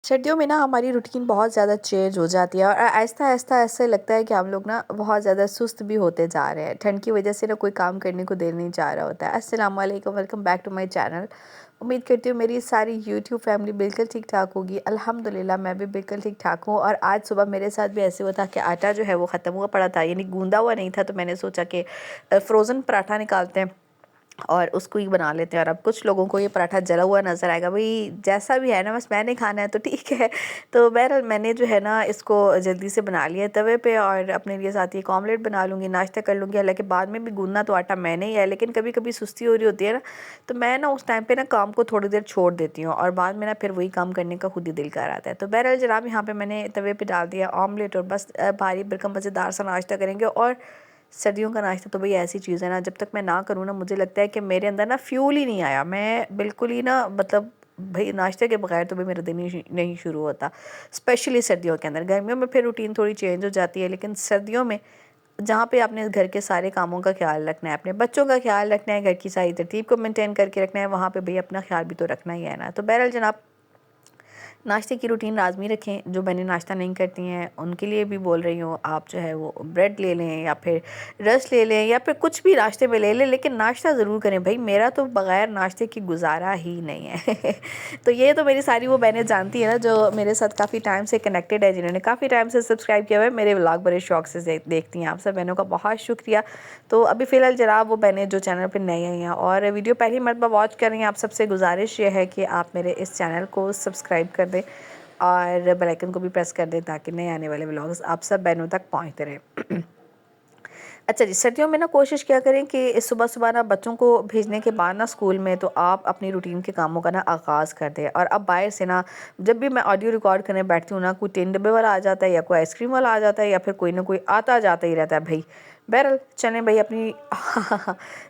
सर्दियों में ना हमारी रूटीन बहुत ज़्यादा चेंज हो जाती है और आहिस्ता-आहिस्ता ऐसे लगता है कि हम लोग ना बहुत ज़्यादा सुस्त भी होते जा रहे हैं। ठंड की वजह से ना कोई काम करने को दिल नहीं चाह रहा होता है। अस्सलाम वालेकुम, welcome back to my channel. उम्मीद करती हूँ मेरी सारी यूट्यूब फैमिली बिल्कुल ठीक-ठाक होगी। अल्हम्दुलिल्लाह मैं भी बिल्कुल ठीक-ठाक हूँ और आज सुबह मेरे साथ भी ऐसे हुआ था कि आटा जो है वो ख़त्म हुआ पड़ा था, यानी गूँधा हुआ नहीं था, तो मैंने सोचा कि फ्रोज़न पराठा निकालते हैं और उसको ही बना लेते हैं। और अब कुछ लोगों को ये पराठा जला हुआ नज़र आएगा, भई जैसा भी है ना, बस मैंने खाना है तो ठीक है। तो बहरहाल मैंने जो है ना इसको जल्दी से बना लिया तवे पे और अपने लिए साथ ही एक ऑमलेट बना लूँगी, नाश्ता कर लूँगी। हालाँकि बाद में भी गूँदना तो आटा मैंने ही है, लेकिन कभी-कभी सुस्ती हो रही होती है ना, तो मैं ना उस टाइम पे ना काम को थोड़ी देर छोड़ देती हूँ और बाद में ना फिर वही काम करने का खुद ही दिल कर आता है। तो बहरहाल जनाब, यहाँ पे मैंने तवे पे डाल दिया ऑमलेट और बस भारी भरकम मज़ेदार सा नाश्ता करेंगे। और सर्दियों का नाश्ता तो भई ऐसी चीज़ है ना, जब तक मैं ना करूँ ना, मुझे लगता है कि मेरे अंदर ना फ्यूल ही नहीं आया। मैं बिल्कुल ही ना, मतलब भई नाश्ते के बगैर तो भई मेरा दिन ही नहीं शुरू होता, स्पेशली सर्दियों के अंदर। गर्मियों में फिर रूटीन थोड़ी चेंज हो जाती है, लेकिन सर्दियों में जहाँ पे आपने घर के सारे कामों का ख्याल रखना है, अपने बच्चों का ख्याल रखना है, घर की सारी तरतीब को मेंटेन करके रखना है, वहाँ पे भई अपना ख्याल भी तो रखना ही है ना। तो बहरहाल जनाब, नाश्ते की रूटीन लाज़मी रखें। जो बहनें नाश्ता नहीं करती हैं उनके लिए भी बोल रही हूँ, आप जो है वो ब्रेड ले लें या फिर रस्क ले लें या फिर कुछ भी नाश्ते में ले लें, लेकिन नाश्ता ज़रूर करें। भई मेरा तो बग़ैर नाश्ते की गुज़ारा ही नहीं है। तो ये तो मेरी सारी वो बहनें जानती हैं ना, जो मेरे साथ काफ़ी टाइम से कनेक्टेड है, जिन्होंने काफ़ी टाइम से सब्सक्राइब किया हुआ है। मेरे व्लॉग बड़े शौक से देखती हैं। आप सब बहनों का बहुत शुक्रिया। तो अभी फ़िलहाल जनाब, वो बहनें जो चैनल पे नई आई हैं और वीडियो पहली मर्तबा वॉच कर रही हैं, आप सबसे गुज़ारिश ये है कि आप मेरे इस चैनल को सब्सक्राइब कर दें और बेल आइकन को भी प्रेस कर दें, ताकि नए आने वाले व्लॉग्स आप सब बहनों तक पहुंचते रहें। अच्छा जी, सर्दियों में ना कोशिश क्या करें कि सुबह-सुबह ना बच्चों को भेजने के बाद ना स्कूल में, तो आप अपनी रूटीन के कामों का ना आगाज़ कर दें। और अब बाहर से ना, जब भी मैं ऑडियो रिकॉर्ड करने बैठती हूँ ना, कोई 3 डब्बे वाला आ जाता है या कोई आइसक्रीम वाला आ जाता है या फिर कोई ना कोई आता-जाता ही रहता है भई। बहरहाल चलें भई अपनी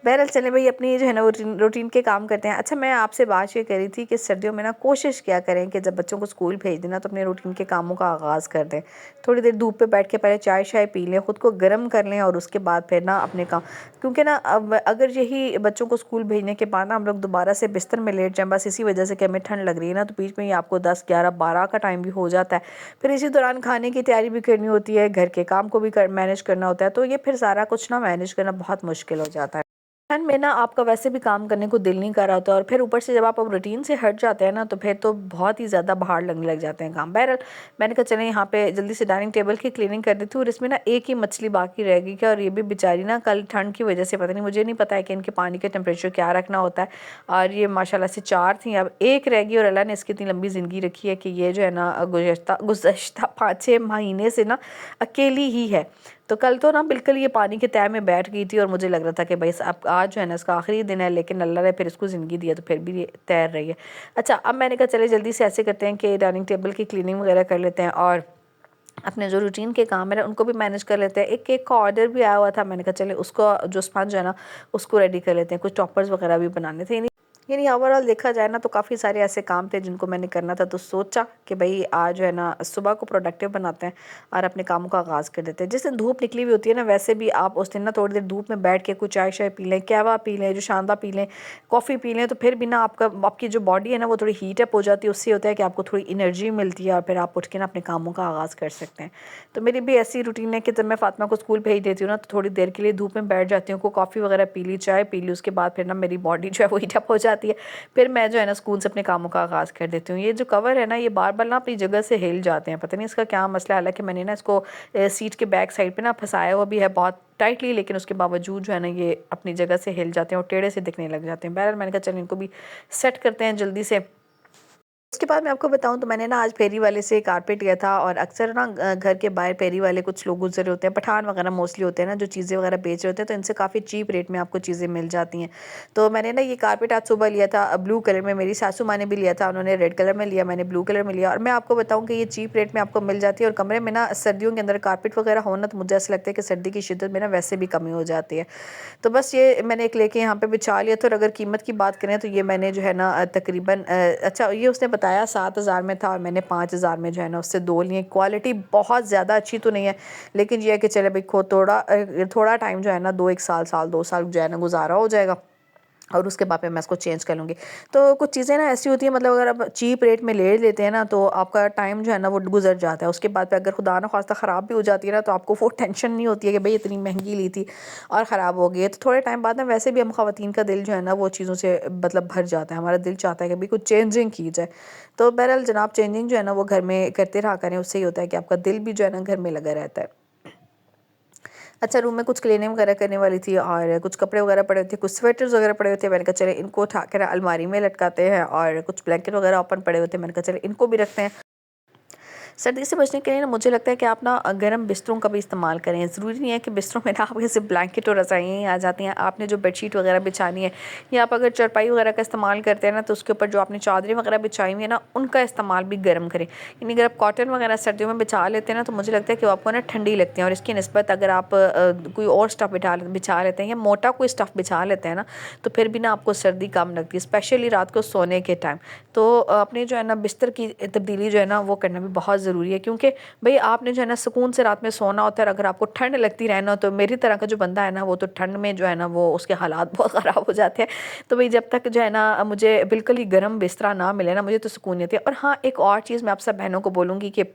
बहरहाल चलें भई अपनी जो है ना वो रूटीन के काम करते हैं। अच्छा, मैं आपसे बात ये कर रही थी कि सर्दियों में ना कोशिश क्या करें कि जब बच्चों को स्कूल भेज दें ना, तो अपने रूटीन के कामों का आगाज़ कर दें। थोड़ी देर धूप पे बैठ के पहले चाय-शाय पी लें, ख़ुद को गर्म कर लें और उसके बाद फिर ना अपने काम, क्योंकि ना अब अगर यही बच्चों को स्कूल भेजने के बाद ना हम लोग दोबारा से बिस्तर में लेट जाएँ, बस इसी वजह से कि हमें ठंड लग रही है ना, तो बीच में ही आपको 10, 11, 12 का टाइम भी हो जाता है। फिर इसी दौरान खाने की तैयारी भी करनी होती है, घर के काम को भी मैनेज करना होता है, तो ये फिर सारा कुछ ना मैनेज करना बहुत मुश्किल हो जाता है। ठंड में ना आपका वैसे भी काम करने को दिल नहीं कर रहा होता और फिर ऊपर से जब आप अब रूटीन से हट जाते हैं ना, तो फिर तो बहुत ही ज़्यादा भार लगने लग जाते हैं काम। बहरहाल मैंने कहा चलें यहाँ पे जल्दी से डाइनिंग टेबल की क्लीनिंग कर देती हूँ, और इसमें ना एक ही मछली बाकी रह गई क्या, और ये भी बेचारी ना कल ठंड की वजह से, पता नहीं, मुझे नहीं पता है कि इनके पानी का टेम्परेचर क्या रखना होता है, और ये माशाल्लाह से 4 थी, अब एक रह गई। और अल्लाह ने इसकी इतनी लंबी ज़िंदगी रखी है कि ये जो है ना गुज़श्ता 5-6 महीने से ना अकेली ही है। तो कल तो ना बिल्कुल ये पानी के तह में बैठ गई थी और मुझे लग रहा था कि भाई अब आज जो है ना इसका आखिरी दिन है, लेकिन अल्लाह ने फिर इसको ज़िंदगी दी है, तो फिर भी ये तैर रही है। अच्छा, अब मैंने कहा चले जल्दी से ऐसे करते हैं कि डाइनिंग टेबल की क्लीनिंग वगैरह कर लेते हैं और अपने जो रूटीन के काम है ना उनको भी मैनेज कर लेते हैं। एक केक का ऑर्डर भी आया हुआ था, मैंने कहा चले उसको, जो स्पंज है ना, उसको रेडी कर लेते हैं। कुछ टॉपर्स वगैरह भी बनाने थे। यानी ओवरऑल देखा जाए ना, तो काफ़ी सारे ऐसे काम थे जिनको मैंने करना था, तो सोचा कि भाई आज जो है ना सुबह को प्रोडक्टिव बनाते हैं और अपने कामों का आगाज़ कर देते हैं। जिस दिन धूप निकली हुई होती है ना, वैसे भी आप उस दिन ना थोड़ी देर धूप में बैठ के कुछ चाय शाय पी लें, कहवा पी लें, जो शानदार पी लें, कॉफ़ी पी लें, तो फिर भी ना आपकी जो बॉडी है ना वो थोड़ी हीट अप हो जाती है। उससे होता है कि आपको थोड़ी एनर्जी मिलती है और फिर आप उठ के ना अपने कामों का आगाज़ कर सकते हैं। तो मेरी भी ऐसी रूटीन है कि जब मैं फ़ातिमा को स्कूल भेज देती हूँ ना, तो थोड़ी देर के लिए धूप में बैठ जाती हूँ, को कॉफ़ी वगैरह पी ली, चाय पी ली, उसके बाद फिर ना मेरी बॉडी जो है वो हीट अप हो जाती है। फिर मैं जो है ना स्कूल से अपने कामों का आगाज़ कर देती हूँ। ये जो कवर है ना, ये बार-बार ना अपनी जगह से हिल जाते हैं, पता नहीं इसका क्या मसला है। हालाँकि मैंने ना इसको सीट के बैक साइड पे ना फँसाया हुआ भी है बहुत टाइटली, लेकिन उसके बावजूद जो है ना ये अपनी जगह से हिल जाते हैं और टेढ़े से दिखने लग जाते हैं। बहरहाल मैंने कहा चलो इनको भी सेट करते हैं जल्दी से। उसके बाद मैं आपको बताऊँ तो मैंने ना आज फेरी वाले से कारपेट लिया था, और अक्सर ना घर के बाहर फेरी वाले कुछ लोग गुजरे होते हैं, पठान वगैरह मोस्टली होते हैं ना, जो चीज़ें वगैरह बेच रहे होते हैं, तो इनसे काफ़ी चीप रेट में आपको चीज़ें मिल जाती हैं। तो मैंने ना ये कारपेट आज सुबह लिया था ब्लू कलर में, मेरी सासू माँ ने भी लिया था, उन्होंने रेड कलर में लिया, मैंने ब्लू कलर में लिया। और मैं आपको बताऊँ कि ये चीप रेट में आपको मिल जाती है, और कमरे में ना सर्दियों के अंदर कारपेट वगैरह होना, तो मुझे ऐसा लगता है कि सर्दी की शिद्दत में ना वैसे भी कमी हो जाती है। तो बस ये मैंने एक लेके यहाँ पे बिछा लिया था। और अगर कीमत की बात करें तो ये मैंने जो है ना तकरीबन अच्छा, ये उसने बताया 7,000 में था, और मैंने 5,000 में जो है ना उससे 2 लिए। क्वालिटी बहुत ज़्यादा अच्छी तो नहीं है, लेकिन ये है कि चले भाई थोड़ा टाइम जो है ना 2 1 साल 2 साल जो है ना गुजारा हो जाएगा। और उसके बाद में मैं इसको चेंज कर लूँगी। तो कुछ चीज़ें ना ऐसी होती हैं, मतलब अगर आप चीप रेट में ले लेते हैं ना, तो आपका टाइम जो है ना वो गुज़र जाता है। उसके बाद में अगर खुदा ना ख़ास्ता ख़राब भी हो जाती है ना, तो आपको वो टेंशन नहीं होती है कि भई इतनी महँगी ली थी और ख़राब हो गई है। तो थोड़े टाइम बाद ना वैसे भी हम ख़वातीन का दिल जो है ना वो चीज़ों से मतलब भर जाता है। हमारा दिल चाहता है कि भई कुछ चेंजिंग की जाए। तो बहरहाल जनाब, चेंजिंग जो है ना वो घर में करते रहा करें, उससे ये होता है कि आपका दिल भी जो है ना घर में लगा रहता है। अच्छा, रूम में कुछ क्लीनिंग वगैरह करने वाली थी और कुछ कपड़े वगैरह पड़े थे, कुछ स्वेटर्स वगैरह पड़े हुए थे। मैंने कहा चले इनको उठा कर अलमारी में लटकाते हैं, और कुछ ब्लैंकेट वगैरह ओपन पड़े हुए थे, मैंने कहा चले इनको भी रखते हैं। सर्दी से बचने के लिए ना मुझे लगता है कि आप ना गर्म बिस्तरों का भी इस्तेमाल करें। ज़रूरी नहीं है कि बिस्तरों में ना आपके सिर्फ ब्लैंकेट और रज़ाइयाँ ही आ जाती हैं। आपने जो बेडशीट वगैरह बिछानी है, या आप अगर चारपाई वगैरह का इस्तेमाल करते हैं ना, तो उसके ऊपर जो आपने चादरें वगैरह बिछाई हुई है ना, उनका इस्तेमाल भी गर्म करें। यानी अगर आप कॉटन वगैरह सर्दियों में बिछा लेते हैं ना, तो मुझे लगता है कि वो आपको ना ठंडी लगती हैं, और इसकी निस्बत अगर आप कोई और स्टफ़ बिछा लेते हैं या मोटा कोई स्टफ़ बिछा लेते हैं ना, तो फिर भी ना आपको सर्दी कम लगती है, स्पेशली रात को सोने के टाइम। तो अपने जो है ना बिस्तर की तब्दीली जो है ना वो करना भी बहुत ज़रूरी है, क्योंकि भई आपने जो है ना सुकून से रात में सोना होता है, और अगर आपको ठंड लगती रहे ना, तो मेरी तरह का जो बंदा है ना, वो तो ठंड में जो है ना वो उसके हालात बहुत ख़राब हो जाते हैं। तो भई जब तक जो है ना मुझे बिल्कुल ही गर्म बिस्तरा ना मिले ना, मुझे तो सुकून नहीं होती है। और हाँ, एक और चीज़ मैं आप सब बहनों को बोलूँगी कि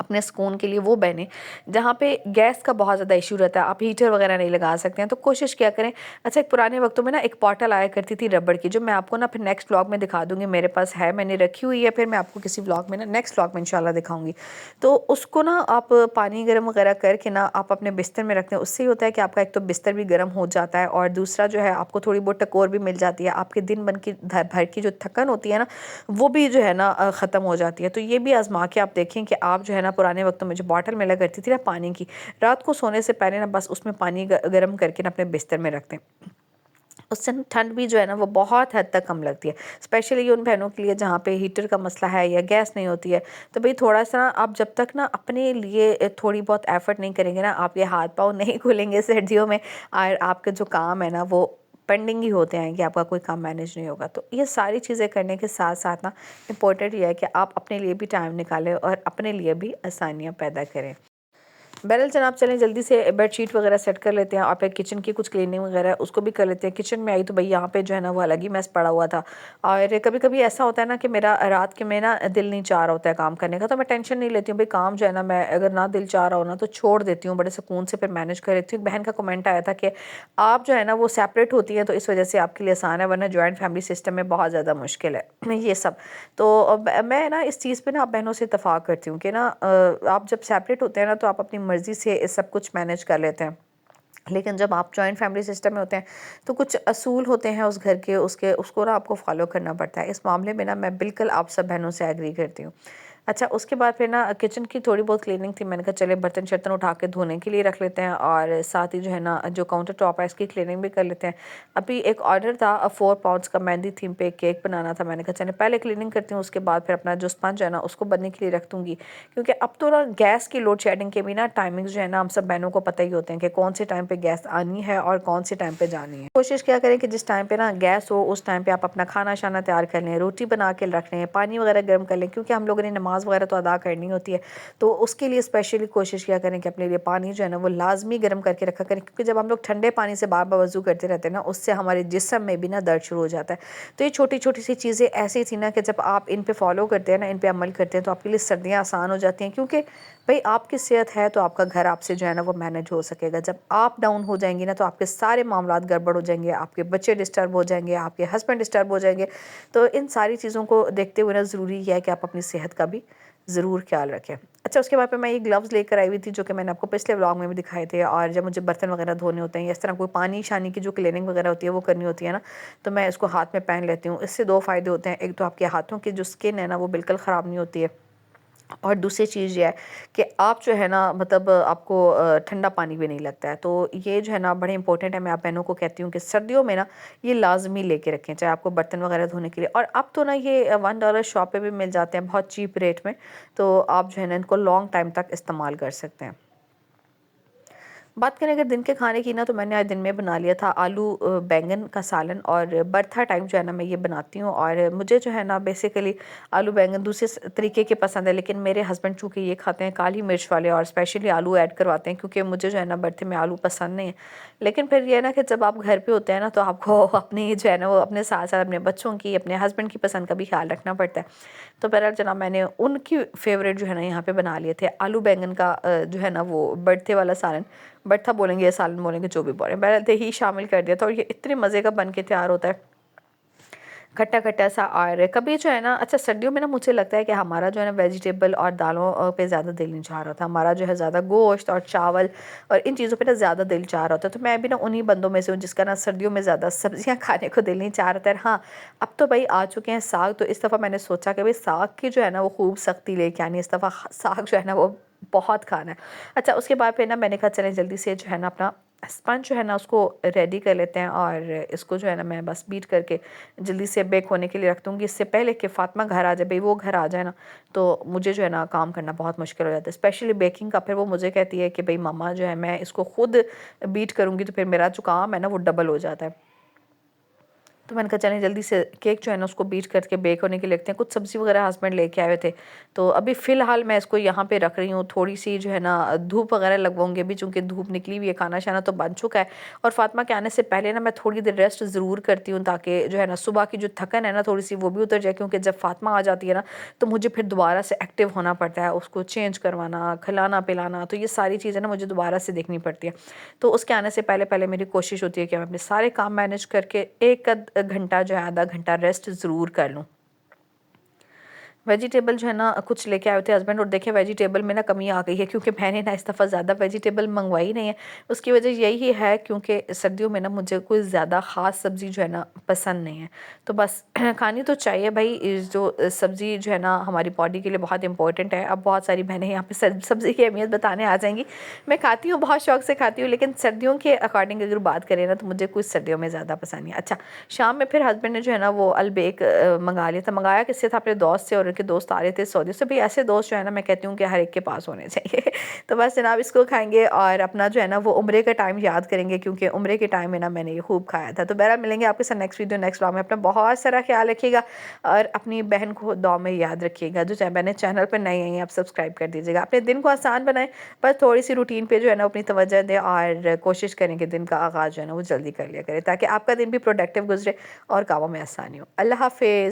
अपने सुकून के लिए वो बहनें जहाँ पे गैस का बहुत ज़्यादा इशू रहता है, आप हीटर वगैरह नहीं लगा सकते हैं, तो कोशिश क्या करें। अच्छा, एक पुराने वक्तों में ना एक बॉटल आया करती थी रबड़ की, जो मैं आपको ना फिर नेक्स्ट व्लॉग में दिखा दूँगी, मेरे पास है, मैंने रखी हुई है, फिर मैं आपको किसी व्लॉग में ना नेक्स्ट व्लॉग में इंशाल्लाह दिखाऊँगी। तो उसको ना आप पानी गर्म वगैरह करके ना आप अपने बिस्तर में रखते हैं, उससे ये होता है कि आपका एक तो बिस्तर भी गर्म हो जाता है, और दूसरा जो है आपको थोड़ी बहुत टकोर भी मिल जाती है, आपके दिन भर की जो थकन होती है ना, वो भी जो है ना ख़त्म हो जाती है। तो ये भी आज़मा के आप देखें कि आप जो है ना पुराने वक़्तों में जो बॉटल मिला करती थी ना पानी की, रात को सोने से पहले ना बस उसमें पानी गर्म करके ना अपने बिस्तर में रख दें। उससे ना ठंड भी जो है ना वो बहुत हद तक कम लगती है। स्पेशली उन बहनों के लिए जहाँ पे हीटर का मसला है या गैस नहीं होती है। तो भई थोड़ा-सा आप जब तक ना अपने लिए थोड़ी बहुत एफ़र्ट नहीं करेंगे ना, आपके हाथ-पाँव नहीं खुलेंगे सर्दियों में, और आपके जो काम है ना वो पेंडिंग ही होते हैं कि आपका कोई काम मैनेज नहीं होगा। तो ये सारी चीज़ें करने के साथ-साथ ना इम्पोर्टेंट ये है कि आप अपने लिए भी टाइम निकालें और अपने लिए भी आसानियाँ पैदा करें। बहरहाल जनाब, चलें जल्दी से बेडशीट वगैरह सेट कर लेते हैं, और फिर किचन की कुछ क्लीनिंग वगैरह है उसको भी कर लेते हैं। किचन में आई तो भई यहाँ पे जो है ना वो अलग ही मेस पड़ा हुआ था, और कभी-कभी ऐसा होता है ना कि मेरा रात के में ना दिल नहीं चाह रहा होता है काम करने का, तो मैं टेंशन नहीं लेती हूँ। भई काम जो है ना, मैं अगर ना दिल चाह रहा हो ना तो छोड़ देती हूँ, बड़े सुकून से फिर मैनेज कर लेती हूँ। बहन का कमेंट आया था कि आप जो है ना वो सेपरेट होती हैं, तो इस वजह से आपके लिए आसान है, वरना जॉइंट फैमिली सिस्टम में बहुत ज़्यादा मुश्किल है ये सब। तो मैं ना इस चीज़ पे ना आप बहनों से इत्तेफ़ाक करती हूँ कि ना आप जब सेपरेट होते हैं ना, तो आप अपनी मर्ज़ी से सब कुछ मैनेज कर लेते हैं। लेकिन जब आप जॉइंट फैमिली सिस्टम में होते हैं, तो कुछ असूल होते हैं उस घर के, उसके उसको ना आपको फ़ॉलो करना पड़ता है। इस मामले में ना मैं बिल्कुल आप सब बहनों से एग्री करती हूँ। अच्छा, उसके बाद फिर ना किचन की थोड़ी बहुत क्लीनिंग थी, मैंने कहा चले बर्तन-शर्तन उठा के धोने के लिए रख लेते हैं, और साथ ही जो है ना जो काउंटर टॉप है इसकी क्लीनिंग भी कर लेते हैं। अभी एक ऑर्डर था 4 पाउंड्स का मेहंदी थीम पे केक बनाना था, मैंने कहा चलें पहले क्लीनिंग करती हूँ, उसके बाद फिर अपना जो स्पंज है ना उसको बनने के लिए रख दूँगी। क्योंकि अब तो ना गैस की लोड शेडिंग के भी ना टाइमिंग्स जो है ना हम सब बहनों को पता ही होते हैं कि कौन से टाइम पे गैस आनी है और कौन से टाइम पे जानी है। कोशिश क्या करें कि जिस टाइम पे ना गैस हो उस टाइम पे आप अपना खाना-शाना तैयार कर लें, रोटी बना के रख लें, पानी वगैरह गर्म कर लें, क्योंकि हम लोगों ने नमाज़ वगैरह तो अदा करनी होती है। तो उसके लिए स्पेशली कोशिश किया करें कि अपने लिए पानी जो है ना वो लाज़मी गर्म करके रखा करें, क्योंकि जब हम लोग ठंडे पानी से बार-बार वज़ू करते रहते हैं ना, उससे हमारे जिस्म में भी ना दर्द शुरू हो जाता है। तो ये छोटी-छोटी सी चीज़ें ऐसी थी ना कि जब आप इन पे फ़ॉलो करते हैं ना, इन पे अमल करते हैं, तो आपके लिए सर्दियाँ आसान हो जाती हैं, क्योंकि भई आपकी सेहत है तो आपका घर आपसे जो है ना वो मैनेज हो सकेगा। जब आप डाउन हो जाएँगी ना, तो आपके सारे मामलात गड़बड़ हो जाएँगे, आपके बच्चे डिस्टर्ब हो जाएँगे, आपके हस्बैंड डिस्टर्ब हो जाएँगे। तो इन सारी चीज़ों को देखते हुए ना ज़रूरी है कि आप अपनी सेहत का भी ज़रूर ख्याल रखें। अच्छा, उसके बाद फिर मैं ये ग्लव्स लेकर आई हुई थी, जो कि मैंने आपको पिछले व्लॉग में भी दिखाए थे, और जब मुझे बर्तन वगैरह धोने होते हैं या इस तरह कोई पानी-शानी की जो क्लीनिंग वगैरह होती है वो करनी होती है ना, तो मैं इसको हाथ में पहन लेती हूँ। इससे 2 फ़ायदे होते हैं, एक तो आपके हाथों की जो स्किन है ना वो बिल्कुल ख़राब नहीं होती है, और दूसरी चीज़ ये है कि आप जो है ना मतलब आपको ठंडा पानी भी नहीं लगता है। तो ये जो है ना बड़े इंपॉर्टेंट है, मैं आप बहनों को कहती हूँ कि सर्दियों में ना ये लाज़मी लेके रखें, चाहे आपको बर्तन वगैरह धोने के लिए। और अब तो ना ये $1 शॉप पे भी मिल जाते हैं बहुत चीप रेट में, तो आप जो है ना इनको लॉन्ग टाइम तक इस्तेमाल कर सकते हैं। बात करें अगर दिन के खाने की ना, तो मैंने आज दिन में बना लिया था आलू बैंगन का सालन। और बरथा टाइम जो है ना मैं ये बनाती हूँ। और मुझे जो है ना बेसिकली आलू बैंगन दूसरे तरीके के पसंद है, लेकिन मेरे हस्बैंड चूँकि ये खाते हैं काली मिर्च वाले और स्पेशली आलू ऐड करवाते हैं, क्योंकि मुझे जो है ना बरथे में आलू पसंद नहीं है। लेकिन फिर ये है ना कि जब आप घर पे होते हैं ना, तो आपको अपनी जो है ना वो अपने साथ साथ अपने बच्चों की, अपने हस्बैंड की पसंद का भी ख्याल रखना पड़ता है। तो बहरहाल जनाब मैंने उनकी फेवरेट जो है ना यहाँ पे बना लिए थे आलू बैंगन का जो है ना वो बरथे वाला सालन। बरथा बोलेंगे या सालन बोलेंगे, जो भी बोलें, बहरहाल दही शामिल कर दिया था। और ये इतने मज़े का बन के तैयार होता है, खट्टा खट्टा सा। और कभी जो है ना, अच्छा सर्दियों में ना मुझे लगता है कि हमारा जो है ना वेजिटेबल और दालों पे ज़्यादा दिल नहीं चाह रहा था। हमारा जो है ज़्यादा गोश्त और चावल और इन चीज़ों पे ना ज़्यादा दिल चाह रहा होता है। तो मैं भी ना उन्हीं बंदों में से हूँ जिसका ना सर्दियों में ज़्यादा सब्जियाँ खाने को दिल नहीं चाह रहा था। हाँ, अब तो भाई आ चुके हैं साग, तो इस दफ़ा मैंने सोचा कि भाई साग की जो है ना वो खूब सख्ती लेके आनी, इस दफ़ा साग जो है ना वो बहुत खाना है। अच्छा, उसके बाद फिर ना मैंने कहा चलें जल्दी से जो है ना अपना स्पंज जो है ना उसको रेडी कर लेते हैं। और इसको जो है ना मैं बस बीट करके जल्दी से बेक होने के लिए रख दूँगी, इससे पहले कि फ़ातिमा घर आ जाए। भई वो घर आ जाए ना, तो मुझे जो है ना काम करना बहुत मुश्किल हो जाता है, स्पेशली बेकिंग का। फिर वो मुझे कहती है कि भई मम्मा जो है मैं इसको खुद बीट करूँगी, तो फिर मेरा जो काम है ना वो डबल हो जाता है। तो मैंने कहा चलें जल्दी से केक जो है ना उसको बीट करके बेक होने के लिए रखते हैं। कुछ सब्ज़ी वगैरह हस्बैंड लेके आए हुए थे, तो अभी फ़िलहाल मैं इसको यहाँ पे रख रही हूँ। थोड़ी सी जो है ना धूप वगैरह लगवाऊंगी अभी, चूँकि धूप निकली हुई है, खाना शाना तो बन चुका है। और फातिमा के आने से पहले ना मैं थोड़ी देर रेस्ट ज़रूर करती हूँ, ताकि जो है ना सुबह की जो थकन है ना थोड़ी सी वो भी उतर जाए। क्योंकि जब फातिमा आ जाती है ना, तो मुझे फिर दोबारा से एक्टिव होना पड़ता है, उसको चेंज करवाना, खिलाना पिलाना, तो ये सारी चीज़ें ना मुझे दोबारा से देखनी पड़ती है। तो उसके आने से पहले पहले मेरी कोशिश होती है कि मैं अपने सारे काम मैनेज करके एक आध घंटा जो है, आधा घंटा रेस्ट ज़रूर कर लूँ। वेजिटेबल जो है ना कुछ लेके आए हुए थे हस्बैंड, और देखिए वेजिटेबल में ना कमी आ गई है, क्योंकि मैंने ना इस दफ़ा ज़्यादा वेजिटेबल मंगवाई नहीं है। उसकी वजह यही है क्योंकि सर्दियों में ना मुझे कोई ज़्यादा ख़ास सब्ज़ी जो है ना पसंद नहीं है। तो बस खानी तो चाहिए भाई, इस जो सब्ज़ी जो है ना हमारी बॉडी के लिए बहुत इंपॉर्टेंट है। अब बहुत सारी बहनें यहाँ पे सब्ज़ी की अहमियत बताने आ जाएंगी। मैं खाती हूँ, बहुत शौक से खाती हूँ, लेकिन सर्दियों के अकॉर्डिंग अगर बात करें ना, तो मुझे कुछ सर्दियों में ज़्यादा पसंद नहीं है। अच्छा, शाम में फिर हस्बैंड ने जो है ना वो अलबेक मंगा लिया था। मंगाया किससे था? अपने दोस्त से, और उनके दोस्त आ रहे थे सऊदी से। भाई ऐसे दोस्त जो है ना मैं कहती हूँ कि हर एक के पास होने चाहिए। तो बस जनाब इसको खाएंगे और अपना जो है ना वो उम्रे का टाइम याद करेंगे, क्योंकि उम्रे के टाइम में ना मैंने ये खूब खाया था। तो बहरहाल मिलेंगे आपके साथ नेक्स्ट वीडियो नेक्स्ट व्लॉग में। अपना बहुत सारा ख्याल रखिएगा और अपनी बहन को दुआ में याद रखिएगा। जो चाहे बहनें चैनल पर नई आई हैं, आप सब्सक्राइब कर दीजिएगा। अपने दिन को आसान बनाएं, बस थोड़ी सी रूटीन पे जो है ना अपनी तवज्जो दें, और कोशिश करें कि दिन का आगाज़ जो है ना वो जल्दी कर लिया करें, ताकि आपका दिन भी प्रोडक्टिव गुजरे और कामों में आसानी हो। अल्लाह हाफिज़।